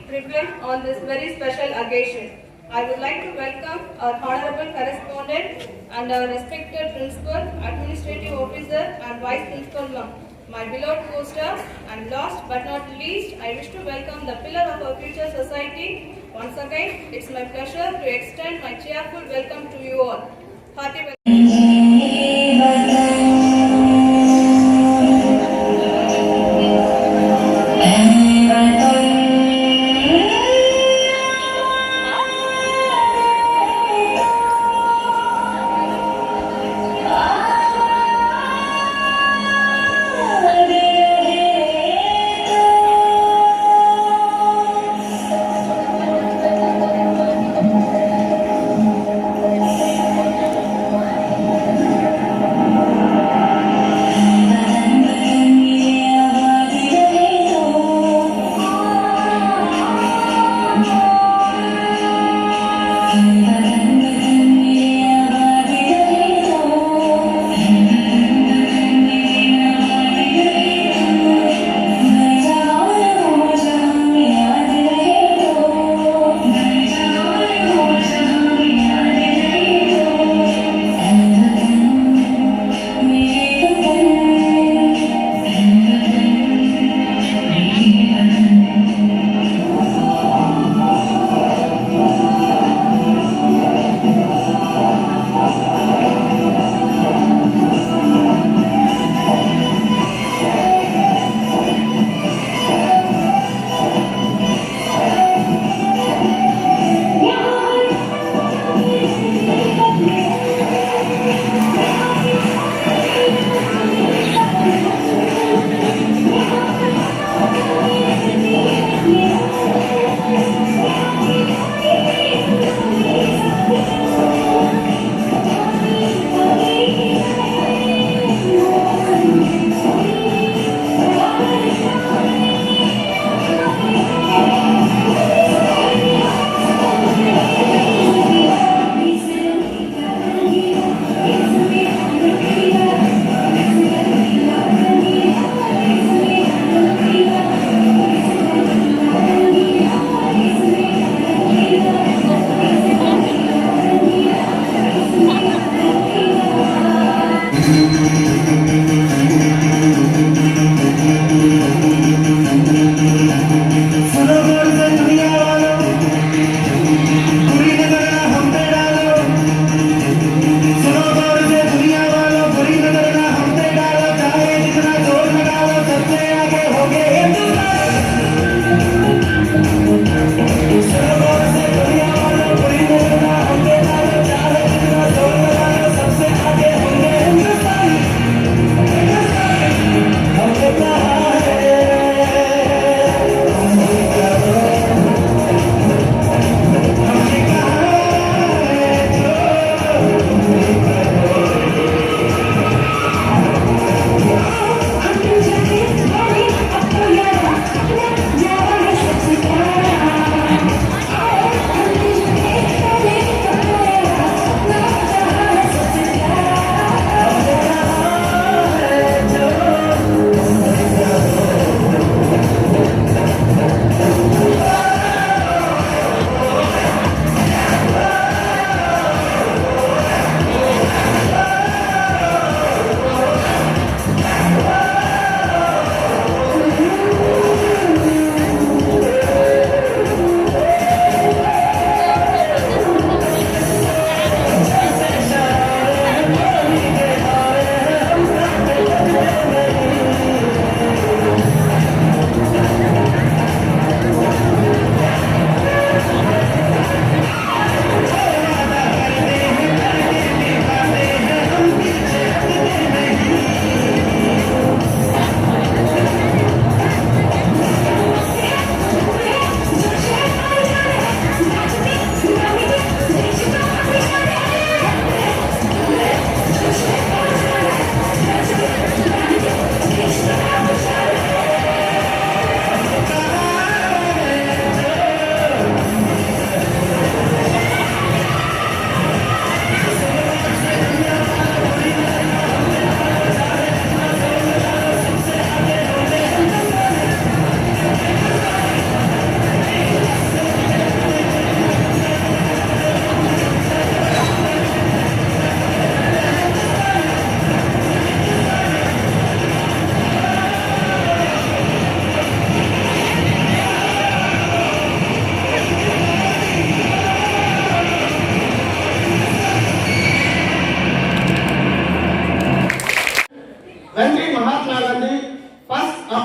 privilege on this very special occasion. I would like to welcome our honorable correspondent and our respected principal, administrative officer and vice principal ma'am. My beloved co-stars, and last but not least, I wish to welcome the pillar of our future society. Once again, it's my pleasure to extend my cheerful welcome to you all. Hearty welcome.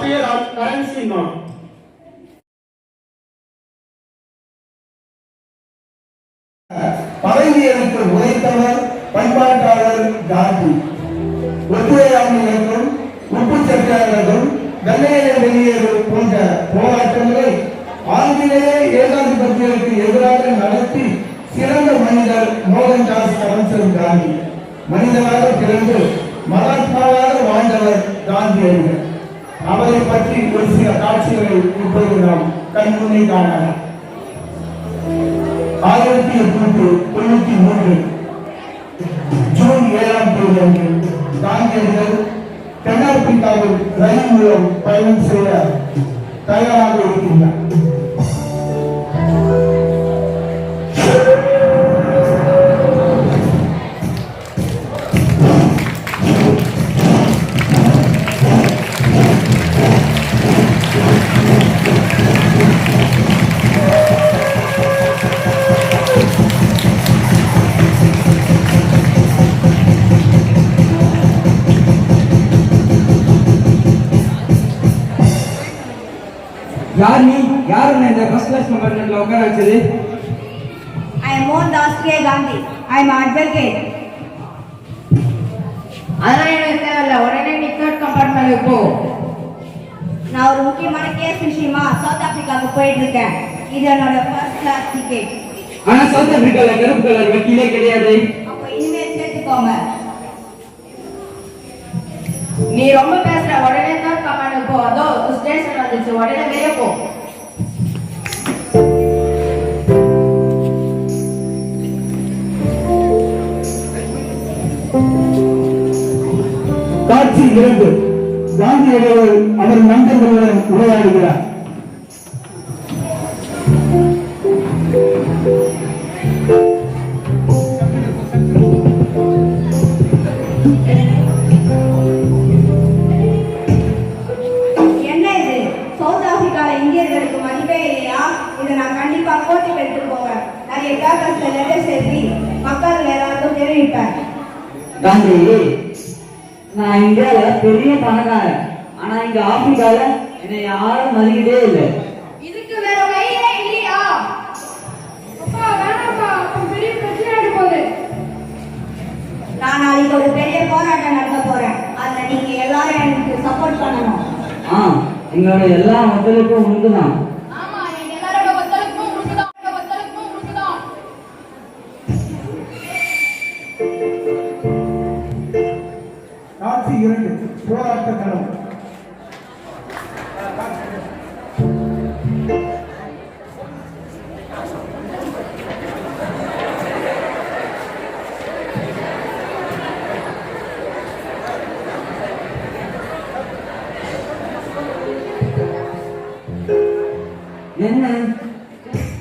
appear on currency note. பதவியேற்று உழைத்தவர் பண்பாட்டாளர் காந்தி. ஒத்துழையாமை இயக்கம், உப்பு சத்தியாகிரகம், வெள்ளையரை வெளியேறும் போன்ற போராட்டங்களை ஆங்கிலேய ஏகாதிபத்தியருக்கு எதிராக நடத்தி சிறந்த மனிதர் மோகன்தாஸ் கரம்சந்த் காந்தி. மனிதனாக பிறந்து மகாத்மாவாக வாழ்ந்தவர் காந்தியடிகள். அவரை பற்றி ஒரு சில காட்சிகளை இப்போது நாம் கண்முன்னே காணலாம். 1893 ஜூன் 7ஆம் தேதி அன்று காந்தியடிகள் தென்னாப்பிரிக்காவில் ரயில் மூலம் பயணம் செய்ய தயாராக இருக்கின்றார். யார் நீ? யார் இந்த ஃபர்ஸ்ட் கிளாஸ் கம்பார்ட்மெண்ட்ல உட்கார வச்சது? I am Mohandas K. Gandhi. I am advocate. அதெல்லாம் எனக்கு தேவையில்ல, உடனே நீ தேர்ட் கம்பார்ட்மெண்ட்ல போ. நான் ஒரு முக்கியமான கேஸ் விஷயமா சவுத் ஆப்பிரிக்காவுக்கு போயிட்டு இருக்கேன். இது என்னோட ஃபர்ஸ்ட் கிளாஸ் டிக்கெட். ஆனா சவுத் ஆப்பிரிக்கால கருப்பு கலர் வக்கீலே கிடையாது. அப்போ இனிமேல் சேர்த்துக்கோங்க. நீ ரொம்ப பேசுற, உடனே தேர்ட் கம்பார்ட்மெண்ட் போ. அதோ ஸ்டேஷன் வந்துச்சு, உடனே வெளியே போ. காட்சி 2. காந்தியடிகள் அவர் நண்பர்களுடன் உரையாடுகிறார். என்ன இது? சவுத் ஆப்பிரிக்கால இந்தியர்களுக்கு மதிப்பே இல்லையா? இதை நான் கண்டிப்பா கோர்ட்டுக்கு எடுத்து போவேன். நிறைய பேப்பர்ஸ்ல லெட்டர்ஸ் எழுதி மக்கள் எல்லாருக்கும் தெரிவிப்பேன். காந்தி, நான் இந்தியால பெரிய பணக்காரன். ஆனா இங்க ஆப்பிரிக்கால என்னை யாரும் மதிக்கவே இல்லை. இதுக்கு வேற வழியே இல்லையா? அப்பா வேணாப்பா, பெரிய பிரச்சனை ஆயிட போகுது. நான் நாளைக்கு ஒரு பெரிய போராட்டம் நடத்த போறேன். அதுல நீங்க எல்லாரும் எனக்கு சப்போர்ட் பண்ணணும். எங்களோட எல்லா மக்களுக்கும் உண்டுதான். ஆமா, எங்க எல்லாரோட ஒத்துழைப்பும் உனக்குதான், ஒத்துழைப்பும் உனக்குதான். காட்சி 2. போராட்ட களம். என்ன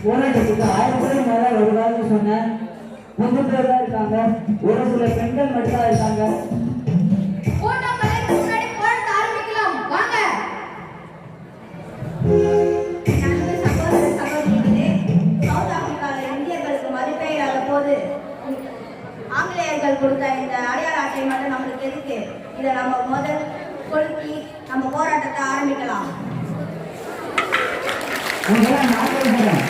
போராட்டத்துக்கு 1000 பேர் மேல வருவாங்க சொன்னேன். கொஞ்சம் பேர் தான் இருக்காங்க. ஒரு சில பெண்கள் மட்டும் தான் இருக்காங்க. முன்னாடி போராட்ட ஆரம்பிக்கலாம், வாங்க. நண்பு சகோதர சகோதரிகளே, சவுத் ஆப்பிரிக்கால இந்தியர்களுக்கு மதிப்பே இல்லாத போது ஆங்கிலேயர்கள் கொடுத்த இந்த அடையாள அட்டை மட்டும் நம்மளுக்கு எதுக்கு? இதை நம்ம முதல் கொளுத்தி நம்ம போராட்டத்தை ஆரம்பிக்கலாம். உங்களாம் நான் பேசுறேன்.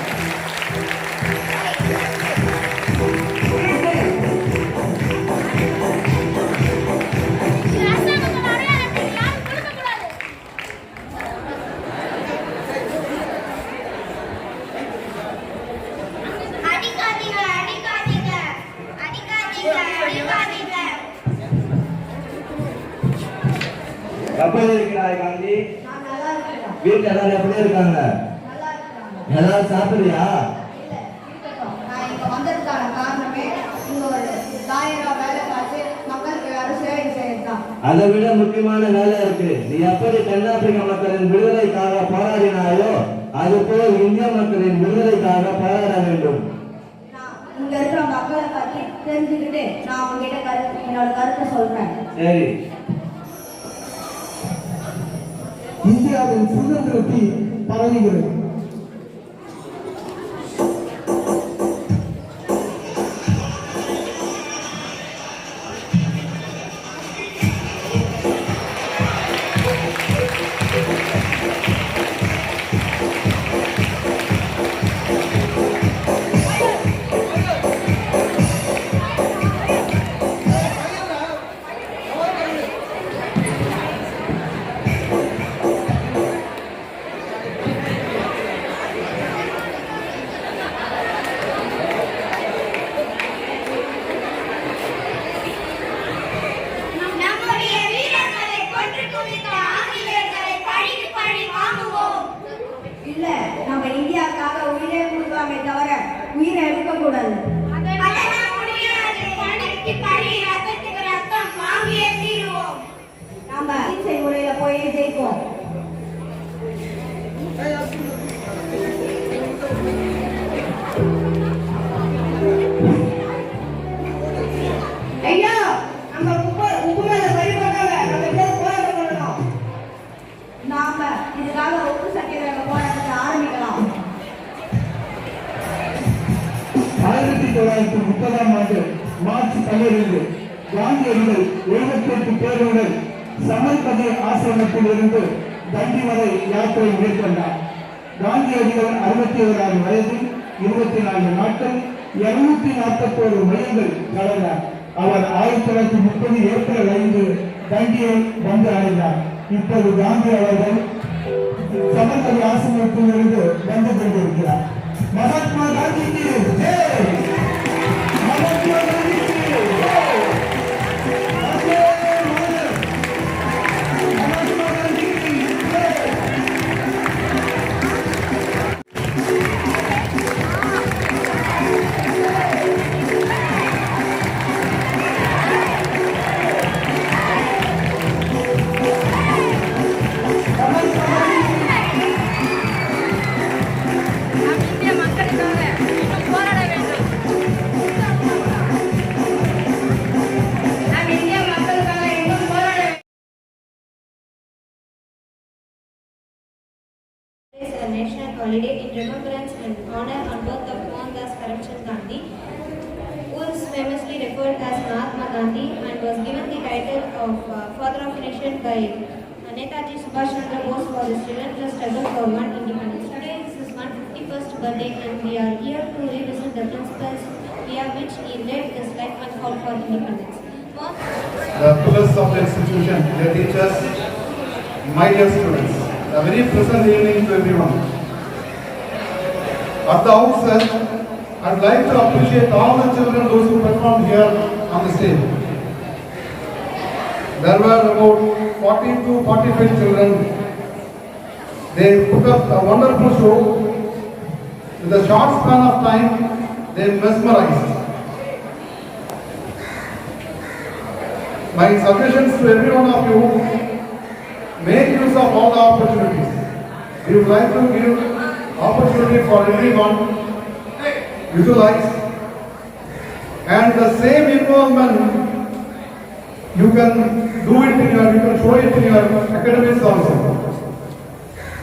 எப்படி இருக்கிறாய் காந்தி? நான் நல்லா இருக்கிறேன். வீட்டுல எல்லாரும் எப்படி இருக்காங்க? நல்லா இருக்கிறாங்க. எல்லாரும் சாப்பிடுறியா? இல்ல, இருக்கட்டும். நான் இங்க வந்ததுக்கான காரணமே இங்க ஒரு தாயரா வேலை பார்த்து மக்களுக்கு எல்லாரும் சேவை செய்யறதுதான். அதை விட முக்கியமான வேலை இருக்கு. நீ எப்படி தென்னாப்பிரிக்க மக்களின் விடுதலைக்காக போராடினாயோ அதுபோல் இந்திய மக்களின் விடுதலைக்காக போராட வேண்டும். நான் இங்க இருக்கிற மக்களை பத்தி தெரிஞ்சுக்கிட்டு நான் உங்ககிட்ட என்னோட கருத்தை சொல்றேன். சரி. இந்தியாவின் சுதந்திரத்தை பரவுகிறது. குவித்த ஆங்கிலேயர்களை பழிக்கு பழி வாங்குவோம். இல்ல, நம்ம இந்தியாவுக்காக உயிரை கொடுக்காமே தவிர உயிரை எடுக்க கூடாது. அதெல்லாம் முடியாது. பழிக்கு பழி, ரத்தத்துக்கு ரத்தம் வாங்கியே தீருவோம். நாம அகிம்சை முறையில போய் ஜெயிப்போம். ஐயா, நம்ம உப்பு மேல சரி பண்ணாங்க. நம்ம எல்லாரும் போராட்டம் பண்ணணும். நாம இதுக்காக உப்பு சத்தியாகிரக போராட்டத்தை ஆரம்பிக்கலாம். 1930ஆம் ஆண்டு மார்ச் 12 காந்தியடிகள் 78 பேருடன் சமர்பதி ஆசிரமத்தில் இருந்து தண்டி வரை யாத்திரை மேற்கொண்டார். காந்தியடிகள் 61ஆவது வயதில் 24 நாட்கள் 241 மைல்கள் கடந்தார். அவர் 1930 ஏப்ரல் 5 தண்டியை வந்து அடைந்தார். இப்போது காந்தி அவர்கள் சமர்பதி ஆசிரமத்தில் இருந்து வந்து கொண்டிருக்கிறார். மகாத்மா காந்திக்கு ஜெய்! மகாத்மா காந்திக்கு ஜெய்! வந்தே மாதரம்! மகாத்மா காந்திக்கு Jai! Is a national holiday in remembrance and honor on birth of Mohandas Karamchand Gandhi, who is famously referred as Mahatma Gandhi and was given the title of Father of Nation by Netaji Subhash Chandra Bose for his relentless struggle for one independence. Today is his 151st birthday and we are here to revisit the principles via which he led his life and fought for independence. The pillars of the institution, the teachers, my dear students, a very pleasant evening to everyone. At the outset, I'd like to appreciate all the children, those who performed here on the stage. There were about 40 to 45 children. They put up a wonderful show. With a short span of time, they mesmerized. My suggestions to every one of you: make use of all the opportunities. We would like to give opportunity for everyone. Utilize, and the same involvement you can do it in your, you can show it in your academics also.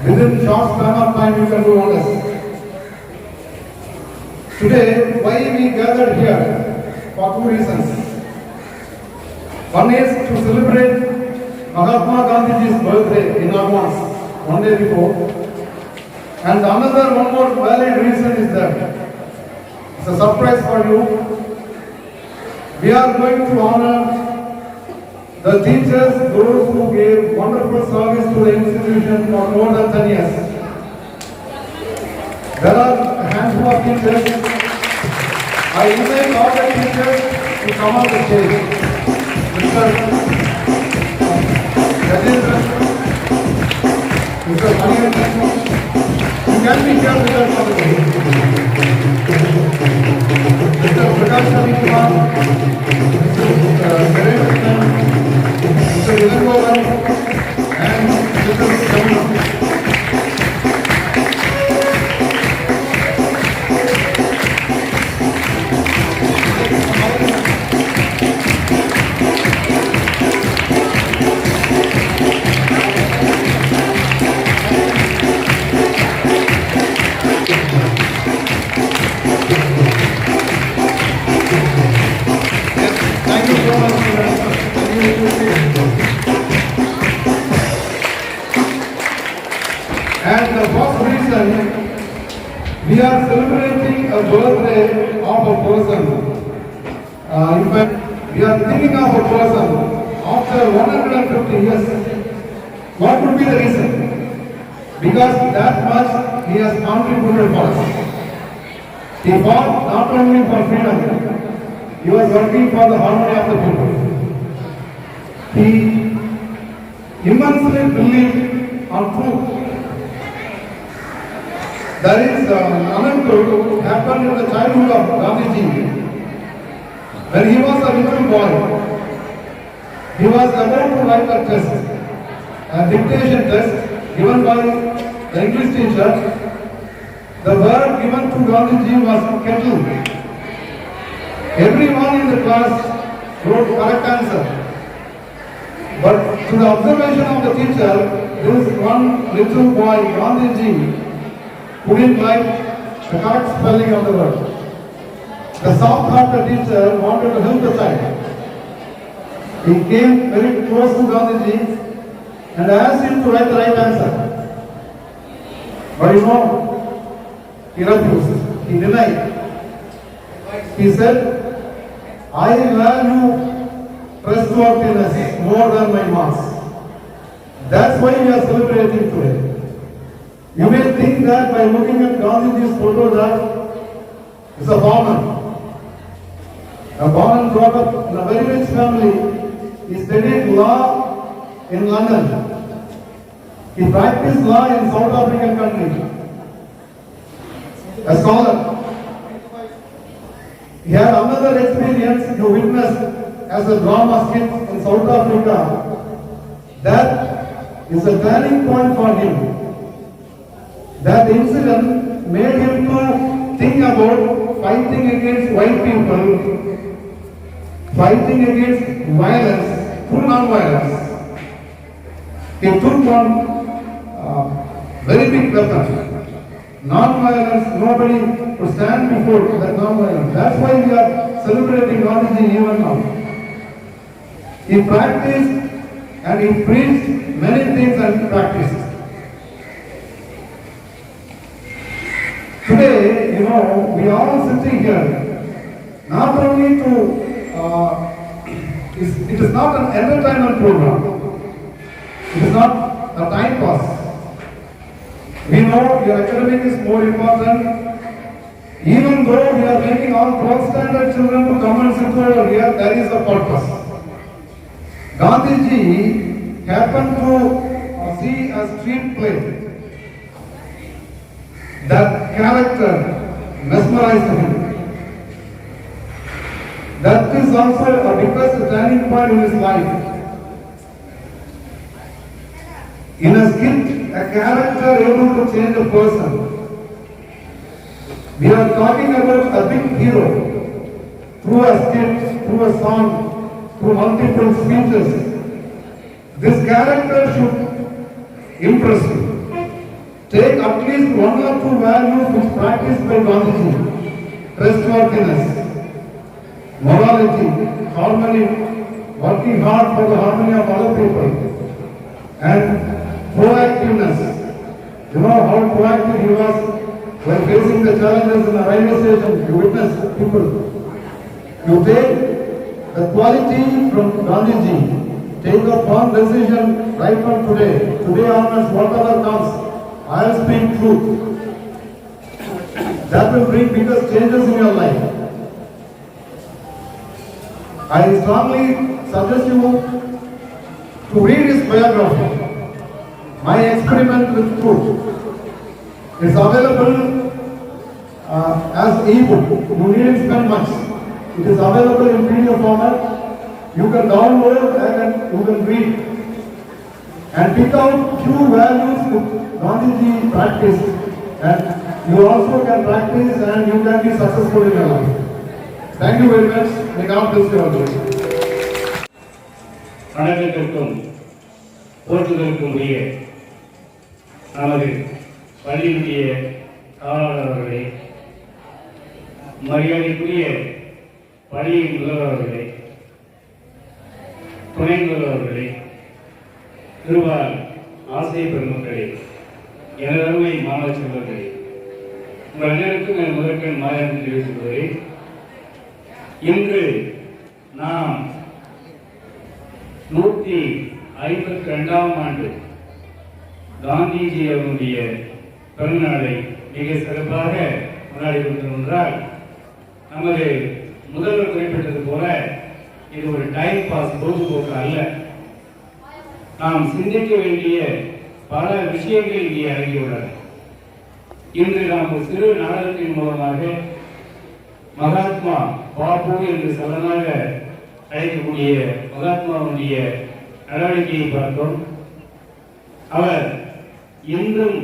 Within short span of time, you can do wonders. Today, why we gathered here? For two reasons. One is to celebrate Mahatma Gandhi's birthday in advance, one day before. And another one more valid reason is that it's a surprise for you. We are going to honor the teachers, those who gave wonderful service to the institution for more than 10 years. There are a handful of teachers. I invite all the teachers to come on the stage. Mr. Rajendra, Mr. Manigan, you can be here with us on the stage. Mr. Prakash Kumar, Mr. Verekrishnan, Mr. Vilangovan, and Mr. Chandra. Thank you so much. And the first reason, we are celebrating a birthday of a person. In fact, we are thinking of a person after 150 years. What could be the reason? Because that much he has contributed for us. He fought not only for freedom, he was working for the harmony of the people. He immensely believed on truth. There is an anecdote happened in the childhood of Gandhiji. When he was a little boy, he was about to write a test, a dictation test given by the English teacher. The word given to Gandhiji was kettle. Everyone in the class wrote correct answer. But to the observation of the teacher, this one little boy, Gandhiji, couldn't write the correct spelling of the word. The soft-hearted teacher wanted to help the child. He came very close to Gandhiji and asked him to write the right answer. But he refused. He denied. He said, I value trustworthiness more than my marks. That's why we are celebrating today. You may think that by looking at Gandhiji's photo that is a farmer. A born and brought up in a very rich family. He studied law in London. He practiced law in South African country. A scholar. He had another experience he witnessed as a drama skit in South Africa. That is a turning point for him. That incident made him to think about fighting against white people, fighting against violence through non-violence. He took one very big weapon. Non-violence, nobody could stand before that non-violence. That's why we are celebrating Gandhiji even now. He practiced and he preached many things and he practiced. Today, we are all sitting here not only to, it is not an entertainment program. It is not a time pass. We know your academic is more important. Even though we are making all 12th standard children to come and sit over here, there is a purpose. Gandhiji happened to see a street play. That character mesmerized him. That is also a biggest turning point in his life. In a skit, a character able to change a person. We are talking about a big hero. Through a skit, through a song, through multiple speeches. This character should impress you. Take at least one or two values which practiced by Gandhiji. Trustworthiness, morality, harmony, working hard for the harmony of other people, and proactiveness. You know how proactive he was when facing the challenges in the railway station. You witness people. You take the quality from Gandhiji, take a firm decision right from today. Today onwards, whatever comes, I'll speak truth. That will bring biggest changes in your life. I strongly suggest you to read his biography, My Experiment with Truth. It's available as e-book. You needn't spend much. It is available in PDF format. You can download and you can read. And pick out few values which Gandhiji practiced, and you also can practice and you can be successful in your life. Thank you very much. May God bless you all. வணக்கத்திற்கும் போற்றுதலுக்கும் உரிய நமது பள்ளியினுடைய காவலர் அவர்களே, மரியாதைக்குரிய பள்ளியின் முதல்வர் அவர்களே, துணை முதல்வர் அவர்களே, திருவார் ஆசிரியர் பெருமக்களே, எனது அருமை மாணவ செல்வர்களே, உங்கள் அனைவருக்கும் என் முதற்கண் மாநிலம் தெரிவித்துக் கொள்கிறேன். இன்று நாம் 152ஆம் ஆண்டு காந்திஜி அவருடைய பிறந்தநாளை மிக சிறப்பாக கொண்டாடி கொண்டிருந்தால், நமது முதல்வர் குறிப்பிட்டது போல இது ஒரு டைம் பாஸ், பொழுதுபோக்கு அல்ல. நாம் சிந்திக்க வேண்டிய பல விஷயங்கள் இங்கே அடங்கியுள்ளன. இன்று நாம் ஒரு சிறு நாடகத்தின் மூலமாக மகாத்மா பாபு என்று சலனாக அழைக்கக்கூடிய மகாத்மாவுடைய நடவடிக்கையை பார்த்தோம். அவர் இன்றும்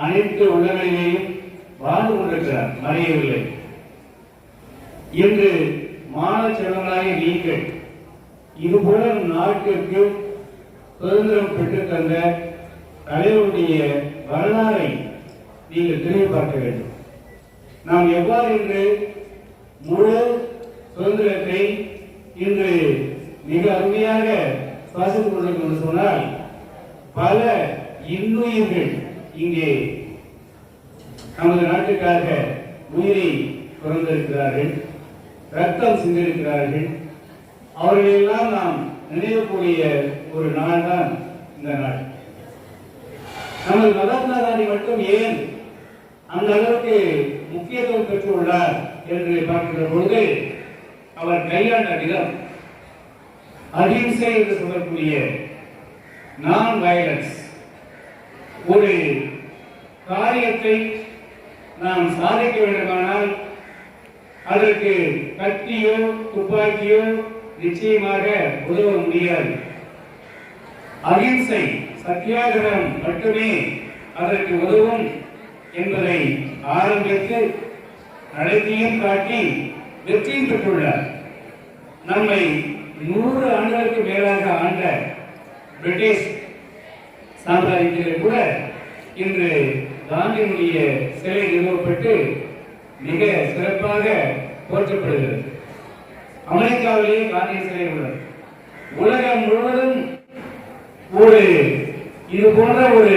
அனைத்து உள்ளங்களிலேயும் வாழ்ந்து கொண்டிருக்கிறார், மறையவில்லை. இன்று மாணவ செல்வங்களாக நீங்கள் இதுபோல நாட்டிற்கு சுதந்திரம் பெற்றுத் தந்த தலைவருடைய வரலாறை நீங்கள் திரும்பி பார்க்க வேண்டும். நாம் எவ்வாறு இன்று முழு சுதந்திரத்தை இன்று மிக அருமையாக சுவாசித்துக் கொண்டிருக்கிறோம் என்று சொன்னால், பல இன்னுயிர்கள் இங்கே நமது நாட்டுக்காக உயிரை துறந்திருக்கிறார்கள், ரத்தம் சிந்திருக்கிறார்கள். அவர்களெல்லாம் நாம் நினைவுக்கூடிய ஒரு நாள் தான் இந்த நாள். நமது மகாத்மா காந்தி மட்டும் ஏன் அந்த அளவுக்கு முக்கியத்துவம் பெற்றுள்ளார் என்று பார்க்கின்ற பொழுது, அவர் கையாண்ட விதம், அகிம்சை என்று சொல்லக்கூடிய நான் வயலன்ஸ். ஒரு காரியத்தை நாம் சாதிக்க வேண்டுமானால் அதற்கு கத்தியோ துப்பாக்கியோ நிச்சயமாக உதவ முடியாது. அகிம்சை, சத்தியாகிரகம் மட்டுமே அதற்கு உதவும் என்பதை ஆரம்பித்து நடத்தியும் காட்டி வெற்றியும் பெற்றுள்ளார். நம்மை 100 ஆண்டுகளுக்கு மேலாக ஆண்ட பிரிட்டிஷ் சாம்ராஜ்யத்திலே கூட இன்று காந்தியினுடைய சிலை நிறுவப்பட்டு மிக சிறப்பாக போற்றப்படுகிறது. அமெரிக்காவிலேயே காந்தி சிலை உள்ளது. உலகம் முழுவதும் ஒரு இது போன்ற ஒரு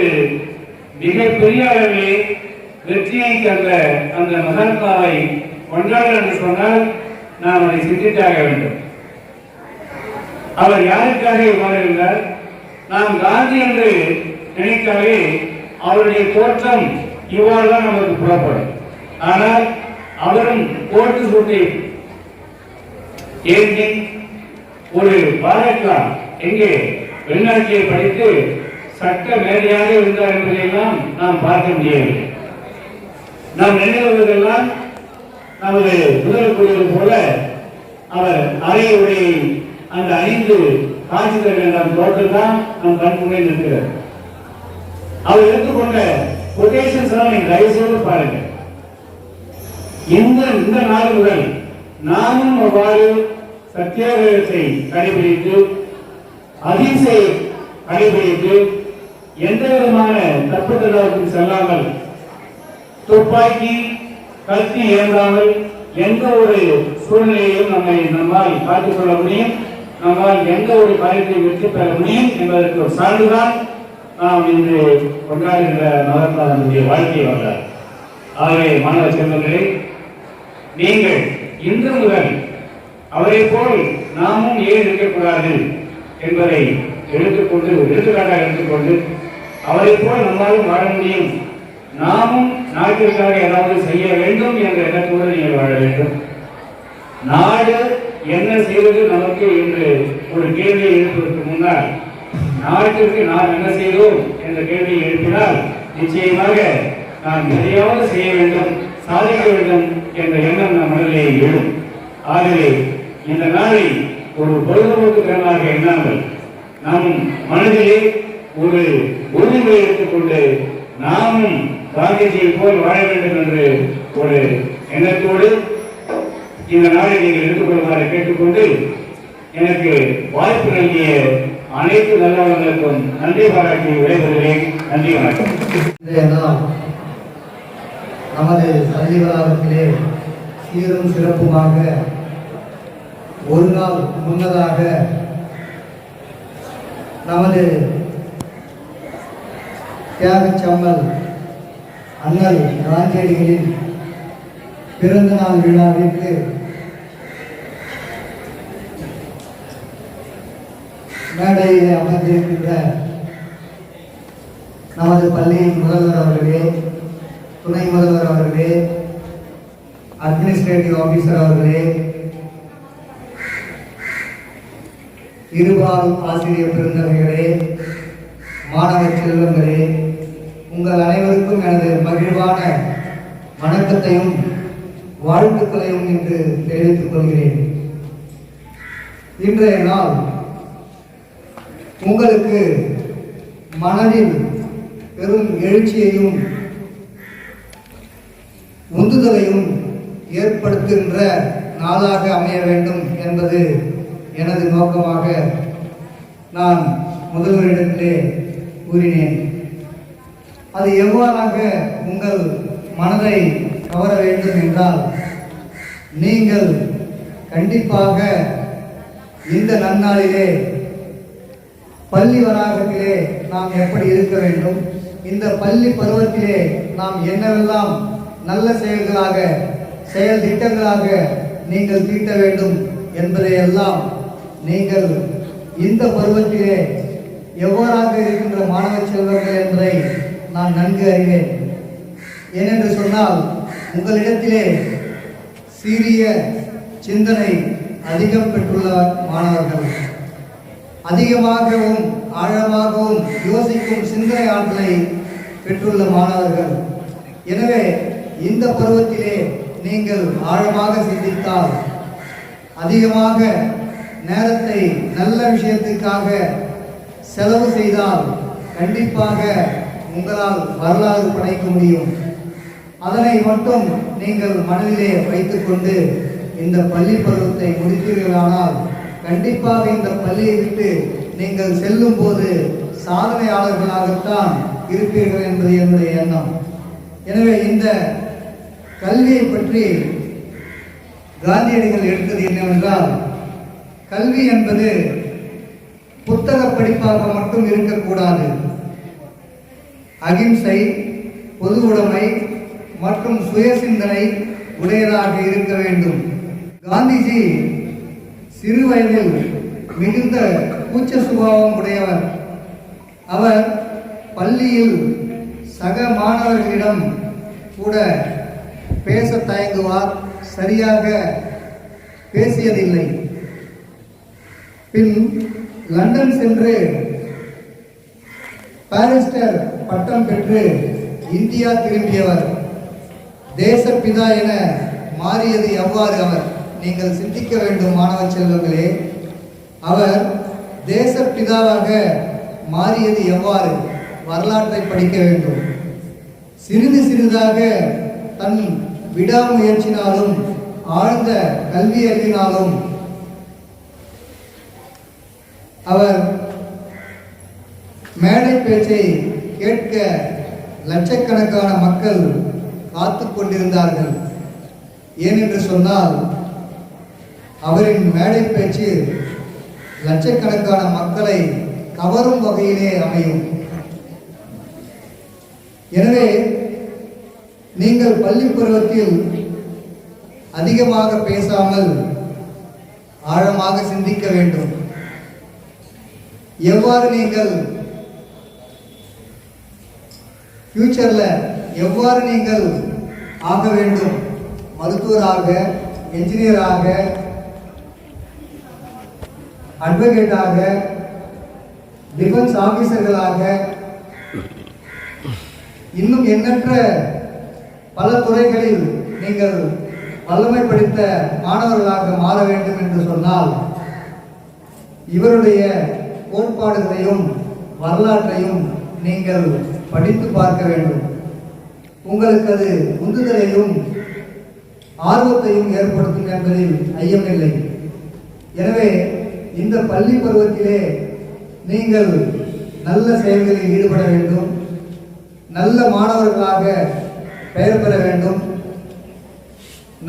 மிகப்பெரிய அளவிலே வெற்றியை தந்த அந்த மகாத்மாவை கொண்டாட என்று சொன்னால் நாம் அதை சிந்தித்தாக வேண்டும். அவர் யாருக்காக இவ்வாறு இருந்தார்? நாம் காந்தி என்று நினைத்தாலே அவருடைய தோற்றம் இவ்வாறு தான் நமக்கு புறப்படும். ஆனால் அவரும் கோட்டு சூட்டை ஏந்தி ஒரு பாரத்லா எங்கே வெளிநாட்டிலே படித்து சட்ட மேதையாக இருந்தார் என்பதையெல்லாம் நாம் பார்க்க முடியவில்லை. நாம் நினைவுவதெல்லாம் நமது முதல் கூறியது போல அவர் அறை உடையை அந்த 5 காட்சி தர வேண்டாம் தோற்றம் தான் நம் கண் முன்னே நிற்கிறது. அவர் எடுத்துக்கொண்ட கொட்டேஷன்ஸ் எல்லாம் நீங்கள் தயவு செய்து பாருங்கள். இந்த நாள் முதல் நாமும் அவ்வாறு சத்தியாகிரகத்தை கடைபிடித்து அகிம்சையை கடைபிடித்து எந்த விதமான தப்புதலுக்கும் செல்லாமல் துப்பாக்கி கத்தி ஏந்தாமல் எந்த ஒரு சூழ்நிலையும் நம்மால் காத்துக்கொள்ள முடியும், நம்மால் எந்த ஒரு காரியத்தை வெற்றி பெற முடியும் என்பதற்கு ஒரு சான்றுதான் நாம் இன்று கொண்டாடுகின்ற மகாத்மா காந்தியுடைய வாழ்க்கை வரலாறு. ஆகவே மாணவ செல்வங்களே, நீங்கள் இன்று முதல் அவரை போல் நாமும் ஏன் இருக்கக்கூடாது என்பதை எடுத்துக்காட்டாக எடுத்துக்கொண்டு அவரை போல் நம்மாலும் வாழ முடியும், நாமும் நாட்டிற்காக ஏதாவது செய்ய வேண்டும் என்ற எண்ணத்தோடு நீங்கள் வாழ வேண்டும். நாடு என்ன செய்வது நமக்கு என்று ஒரு கேள்வியை எழுப்புவதற்கு முன்னால் நாட்டிற்கு நாம் என்ன செய்தோம் என்ற கேள்வியை எழுப்பினால் நிச்சயமாக நாம் எதையாவது செய்ய வேண்டும், சாதிக்க வேண்டும் என்ற எண்ணம் நம் மனதிலே எழும். ஆகவே இந்த நாளை ஒரு பொழுதுபோக்கு திறனாக எண்ணாமல் நம் மனதிலே ஒரு உறுதிமொழி எடுத்துக்கொண்டு நாமும் காந்திஜியை போல் வாழ வேண்டும் என்று ஒரு எண்ணத்தோடு இந்த நாளை நீங்கள் எடுத்துக்கொள்ளுமாறு கேட்டுக்கொண்டு எனக்கு வாய்ப்பு நல்கிய அனைத்து நல்லவர்களுக்கும் நன்றி பாராட்டி விடைபெறுகிறேன். நன்றி, வணக்கம். நமது பள்ளி வளாகத்திலே சீரும் சிறப்புமாக ஒரு நாள் முன்னதாக நமது தியாகச்சம்மல் அண்ணல் காந்தியடிகளின் பிறந்த நாள் விழாவிற்கு மேடையிலே அமர்ந்திருக்கின்ற நமது பள்ளியின் முதல்வர் அவர்களே, துணை முதல்வர் அவர்களே, அட்மினிஸ்ட்ரேட்டிவ் ஆபீசர் அவர்களே, இருபால் ஆசிரியர் பெருந்தகைகளே, மாணவ செல்வங்களே, உங்கள் அனைவருக்கும் எனது மகிழ்வான வணக்கத்தையும் வாழ்த்துக்களையும் இன்று தெரிவித்துக் கொள்கிறேன். இன்றைய நாள் உங்களுக்கு மனதில் பெரும் எழுச்சியையும் உந்துதலையும் ஏற்படுத்துகின்ற நாளாக அமைய வேண்டும் என்பது எனது நோக்கமாக நான் முதல்வரிடத்திலே கூறினேன். அது எவ்வாறாக உங்கள் மனதை கவர வேண்டும் என்றால், நீங்கள் கண்டிப்பாக இந்த நன்னாளிலே பள்ளி வளாகத்திலே நாம் எப்படி இருக்க வேண்டும், இந்த பள்ளி பருவத்திலே நாம் என்னவெல்லாம் நல்ல செயல் திட்டங்களாக நீங்கள் தீட்ட வேண்டும் என்பதையெல்லாம் நீங்கள் இந்த பருவத்திலே எவ்வாறாக இருக்கின்ற மாணவ செல்வங்கள் என்பதை நான் நன்கு அறிவேன். ஏனென்று சொன்னால், உங்களிடத்திலே சீரிய சிந்தனை அதிகம் பெற்றுள்ள மாணவர்கள், அதிகமாகவும் ஆழமாகவும் யோசிக்கும் சிந்தனை ஆற்றலை பெற்றுள்ள மாணவர்கள். எனவே இந்த பருவத்திலே நீங்கள் ஆழமாக சிந்தித்தால், அதிகமாக நேரத்தை நல்ல விஷயத்துக்காக செலவு செய்தால் கண்டிப்பாக உங்களால் வரலாறு படைக்க முடியும். அதனை மட்டும் நீங்கள் மனதிலே வைத்துக்கொண்டு இந்த பள்ளி பருவத்தை முடித்தீர்களானால் கண்டிப்பாக இந்த பள்ளியை விட்டு நீங்கள் செல்லும் போது சாதனையாளர்களாகத்தான் இருப்பீர்கள் என்பது என்னுடைய எண்ணம். எனவே இந்த கல்வியை பற்றி காந்தியடிகள் எடுத்தது என்னவென்றால், கல்வி என்பது புத்தக படிப்பாக மட்டும் இருக்கக்கூடாது. அகிம்சை, பொது உடைமை மற்றும் சுய சிந்தனை உடையதாக இருக்க வேண்டும். காந்திஜி சிறு வயதில் மிகுந்த கூச்ச சுபாவம் உடையவர். அவர் பள்ளியில் சக மாணவர்களிடம் கூட பேச தயங்குவார், சரியாக பேசியதில்லை. பின் லண்டன் சென்று பாரிஸ்டர் பட்டம் பெற்று இந்தியா திரும்பியவர். தேசப்பிதா என மாறியது எவ்வாறு அவர் நீங்கள் சிந்திக்க வேண்டும் மாணவ செல்வங்களே. அவர் தேசப்பிதாவாக மாறியது எவ்வாறு வரலாற்றை படிக்க வேண்டும். சிறிது சிறிதாக தன் விடாமுயற்சினாலும் ஆழ்ந்த கல்வி அறிவினாலும் அவர் மேடை பேச்சை கேட்க லட்சக்கணக்கான மக்கள் காத்து கொண்டிருந்தார்கள். ஏனென்று சொன்னால், அவரின் மேடை பேச்சு லட்சக்கணக்கான மக்களை கவரும் வகையிலே அமையும். எனவே நீங்கள் பள்ளி பருவத்தில் அதிகமாக பேசாமல் ஆழமாக சிந்திக்க வேண்டும். எவ்வாறு நீங்கள் ஃபியூச்சர்ல எவ்வாறு நீங்கள் ஆக வேண்டும், மருத்துவராக, என்ஜினியராக, அட்வொகேட்டாக, டிஃபென்ஸ் ஆபீசர்களாக, இன்னும் எண்ணற்ற பல துறைகளில் நீங்கள் வல்லமை படித்த மாணவர்களாக மாற வேண்டும் என்று சொன்னால், இவருடைய கோட்பாடுகளையும் வரலாற்றையும் நீங்கள் படித்து பார்க்க வேண்டும். உங்களுக்கு அது உந்துதலையும் ஆர்வத்தையும் ஏற்படுத்தும் என்பதில் ஐயமில்லை. எனவே இந்த பள்ளி பருவத்திலே நீங்கள் நல்ல செயல்களில் ஈடுபட வேண்டும், நல்ல மாணவர்களாக பெயர் பெற வேண்டும்.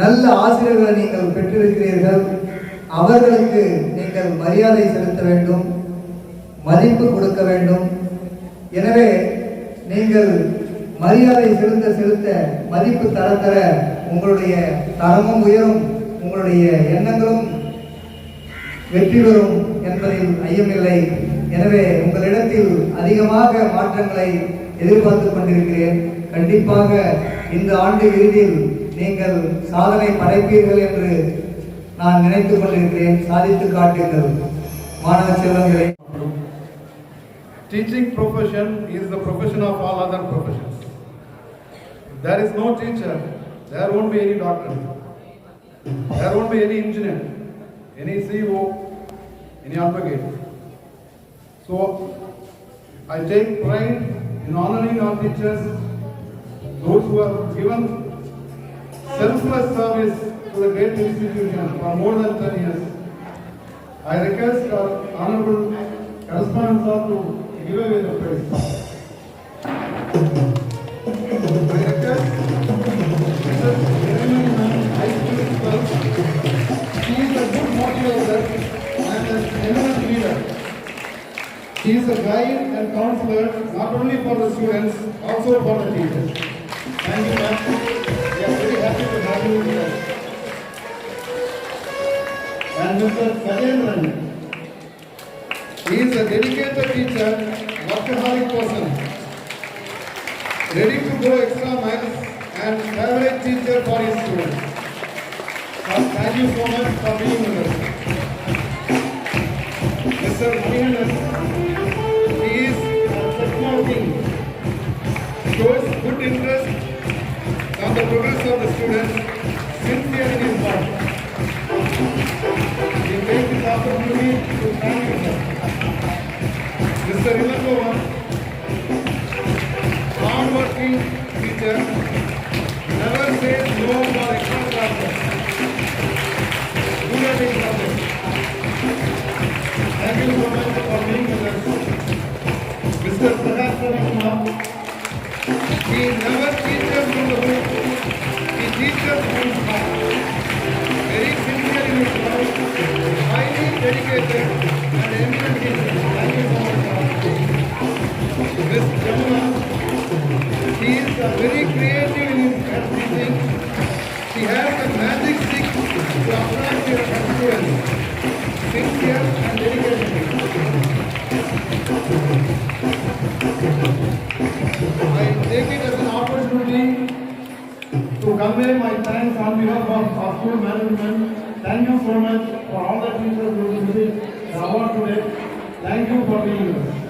நல்ல ஆசிரியர்களை நீங்கள் பெற்றிருக்கிறீர்கள், அவர்களுக்கு நீங்கள் மரியாதை செலுத்த வேண்டும், மதிப்பு கொடுக்க வேண்டும். எனவே நீங்கள் மரியாதை செலுத்த செலுத்த மதிப்பு தர உங்களுடைய தரமும் உயரும், உங்களுடைய எண்ணங்களும் வெற்றி பெறும் என்பதில் ஐயமில்லை. எனவே உங்களிடத்தில் அதிகமாக மாற்றங்களை எதிர்பார்த்து கொண்டிருக்கிறேன். கண்டிப்பாக இந்த ஆண்டு இறுதியில் நீங்கள் சாதனை படைப்பீர்கள் என்று நான் நினைத்துக் கொண்டிருக்கிறேன். சாதித்து காட்டுங்கள். மாணவ செல்வங்களை Teaching profession is the profession of all other professions. There is no teacher, there won't be any doctor, there won't be any engineer, any CEO, any advocate. So I take pride in honoring our teachers, those who have given selfless service to the great institution for more than 10 years. I request our honorable correspondent sir to give away the praise. I request Mrs. Raymond Ma'am, High School Principal. She is a good motivator and an eminent leader. She is a guide and counselor not only for the students, also for the teachers. Thank you, ma'am. We are very happy to have you here. And Mr. Sajendran, he is a dedicated teacher, workaholic person, ready to go extra miles and favorite teacher for his students. Thank you so much for being with us. Mr. Manihandan, he is a technical king, shows good interest on the progress of the students, sincere in his work. We take this opportunity to thank him. Mr. Ilangovan, hard-working teacher, never says no for extra classes. Good at his subject. Thank you so much for being with us. Mr. Prakash Kumar, he never teaches from the book, he teaches from his heart. Very sincere in his work, highly dedicated and eminent teacher. Thank you so much. Miss Jamuna, she is very creative in his teaching. She has a magic stick to attract your students. Sincere and dedicated. I take it as an opportunity to convey my thanks on behalf of our school management. Thank you so much for all the teachers who received the award today. Thank you for being with us.